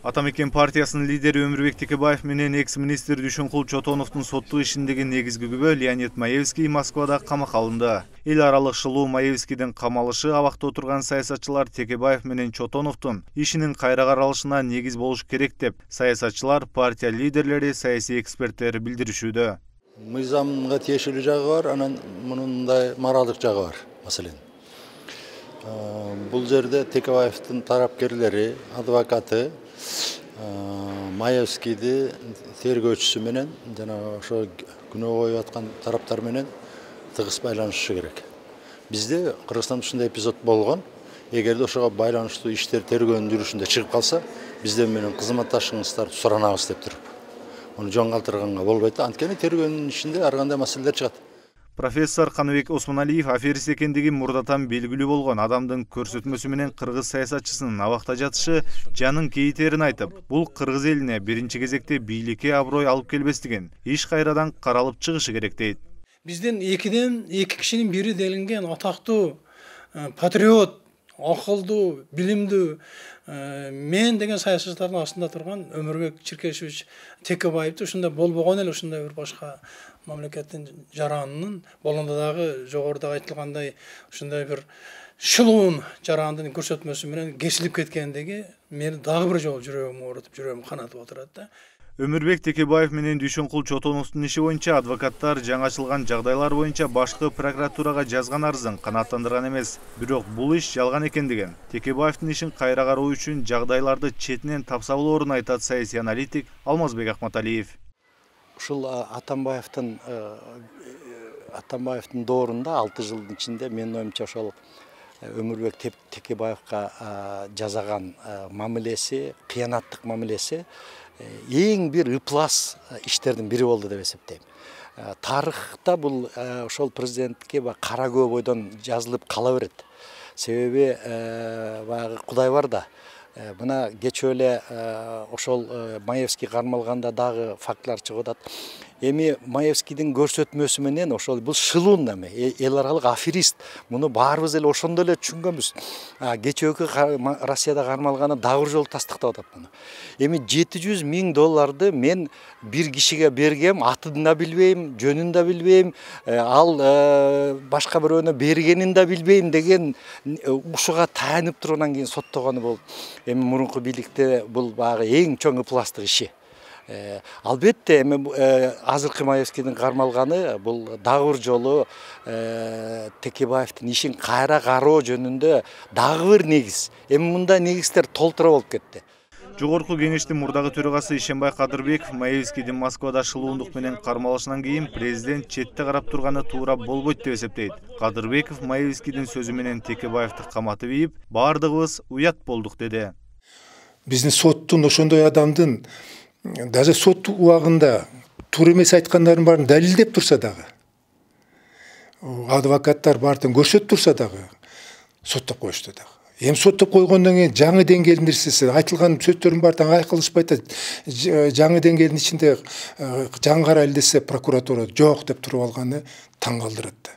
Атамекен партиясынын лидери Өмүрбек Текебаев менен экс-министр Дүйшөнкул Чотоновдун соттуу ишиндеги негизги күбө Леонид Маевский Москвада камакка алынды. Эл аралык шылуу Маевскийдин камалышы абакта отурган саясатчылар Текебаев менен Чотоновдун ишинин кайра каралышына негиз болуш керек деп саясатчылар, партия лидерлери, саясий эксперттер билдиришүүдө. Мыйзамга тиешелүү жагы бар, анан мындай моралдык жагы бар, маселен. Бул жерде Текебаевдин тарапкерлери, адвокаты Маевскийди тергөөчүсү менен жана ошо күнөө коюп аткан тараптар менен тыгыз байланышы керек. Бизде Кыргызстанда ушундай эпизод болгон. Эгерде ошого байланыштуу иштер тергөөнүн жүрүшүндө чыгып калса, бизден менен кызматташыңыздарды суранабыз деп туруп. Onu жөн калтырганга болбойт. Анткени тергөөнүн ичинде ар кандай маселелер чыгат. Профессор Каныбек Осмоналиев аферист экендиги мурдатан белгилүү болгон адамдын көрсөтмөсү менен кыргыз саясатчысынын абакта жатышы жанын кейитерин айтып, бул кыргыз элине биринчи кезекте бийликке аброй алып келбестигин, иш кайрадан каралып чыгышы керек дейт. Бизден эки кишинин бири делинген атактуу патриот, акылдуу, билимдүү мен деген саясатчылардын астында турган Өмүрбек Чиркешевич Текебаевди ушундай болбогон эле ушундай бир башка мамлекеттин жаранынын болгондо дагы жогоруда айтылгандай ушундай бир шылуун жарандын көрсөтмөсү менен кесилип кеткендиги мени дагы бир жолу жүрөгүмө оорутуп, жүрөгүм канатып отурат да. Өмүрбек Текебаев менен Дүйшөнкул Чотоновдун иши боюнча адвокаттар жаңы ачылган жагдайлар боюнча башкы прокуратурага жазган арызын канааттандырган эмес. Бирок бул иш жалган экендигин, Текебаевдин ишин кайра кароо үчүн жагдайларды четинен тапсабылоорун айтат саясий аналитик Алмазбек Акматалиев. Ушул Атамбаевдин доорунда 6 жылдын ичинде менин оюмча ошол Өмүрбек Текебаевга жасаган мамилеси, кыянаттык мамилеси эң бир ыплас иштердин бири болду деп эсептейм. Тарыхта бул ошол президентке кара көө бойдон жазылып кала берет. Себеби баягы Кудай бар да, мына кечээ эле ошол Маевский кармалганда дагы фактылар чыгып атат. Эми Маевскийдин көрсөтмөсү менен ошол бул шылуун эме, эл аралык аферист. Муну баарыбыз эле ошондо эле түшүнгөнбүз. Кечөөкү Россияда кармалганы дагы бир жолу тастыктап атат муну. Эми $700,000 мен бир кишиге бергем, атын да билбейм, жөнүн да билбейм, ал башка бирөөнө бергенин да билбейм деген ушуга таянып туруп анан кийин соттогону болуп. Эми мурунку бийликте бул багы эң чоң ыпластык иши. Албетте эми азыркы Маевскийдин кармалганы бул дагы бир жолу Текебаевдин ишин кайра кароо жөнүндө дагы бир негиз. Эми мындай негиздер толтура болуп кетти. Жогорку кеңештин мурдагы төрагасы Ишенбай Кадырбеков Маевскийдин Москвада шылуундук менен кармалышынан кийин президент четте карап турганы туура болбойт деп эсептейт. Кадырбеков Маевскийдин сөзү менен Текебаевди каматып ийип, бардыгыбыз уят болдук деди. Биздин соттун ошондой адамдын даже сот убагында туура эмес айткандарын баарын далилдеп турса дагы, адвокаттар баарын көрсөтүп турса дагы соттоп коюшту дагы. Эми соттоп койгондон кийин жаңы деңгээлдин нерсеси айтылган сөздөрдүн баарын айкылышпай атат. Жаңы деңгээлдин ичинде жаңы карайлы десе прокуратура жок деп туруп алганы таң калтырат.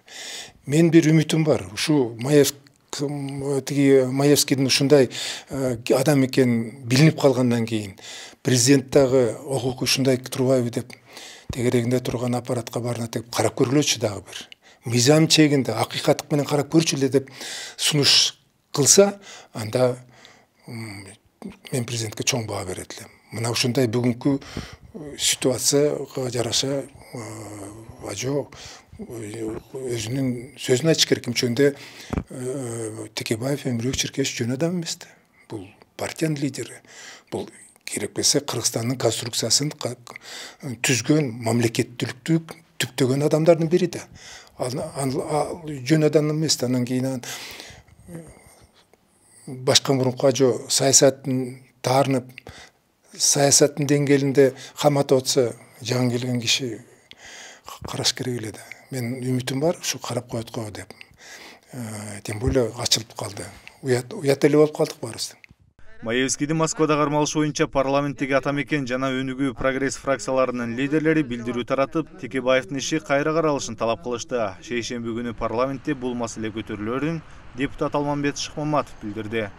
Мен бир үмүтүм бар. Ушу Маевскийдин ушундай адам экени билинип калгандан кийин президент дагы укук ушундай турбайбы деп тегерегинде турган аппаратка барына тегип карап көргүлөчү дагы бир. Мыйзам чегинде акыйкаттык менен карап көрчү эле деп сунуш кылса, анда мен президентке чоң баа берет элем. Мына ушундай бүгүнкү ситуацияга жараша ажо өзүнүн сөзүн айтыш керек. Ошондо Текебаев Өмүрбек Чиркешев жөн адам эмес да. Бул партиянын лидери. Бул керек болсо Кыргызстандын конструкциясын түзгөн, мамлекеттүүлүктү түптөгөн адамдардын бири да. Ал жөн адам эмес. Анан кийин башка мурунку ажо саясаттын таарынып, саясаттын деңгээлинде каматып отса, жаңы келген киши караш керек эле да. Мен үмүтүм бар, ушу карап коет го деп. Тем более ачылып калды. Уят эле болуп калдык баарыбыз. Маевскийдин Москвада кармалышы боюнча парламенттеги Атамекен жана Өнүгүү Прогресс фракцияларынын лидерлери билдирүү таратып, Текебаевдин иши кайра каралышын талап кылышты. Шейшемби күнү парламентте бул маселе көтөрүлөрүн депутат Алмамбет Шыкмаматов билдирди.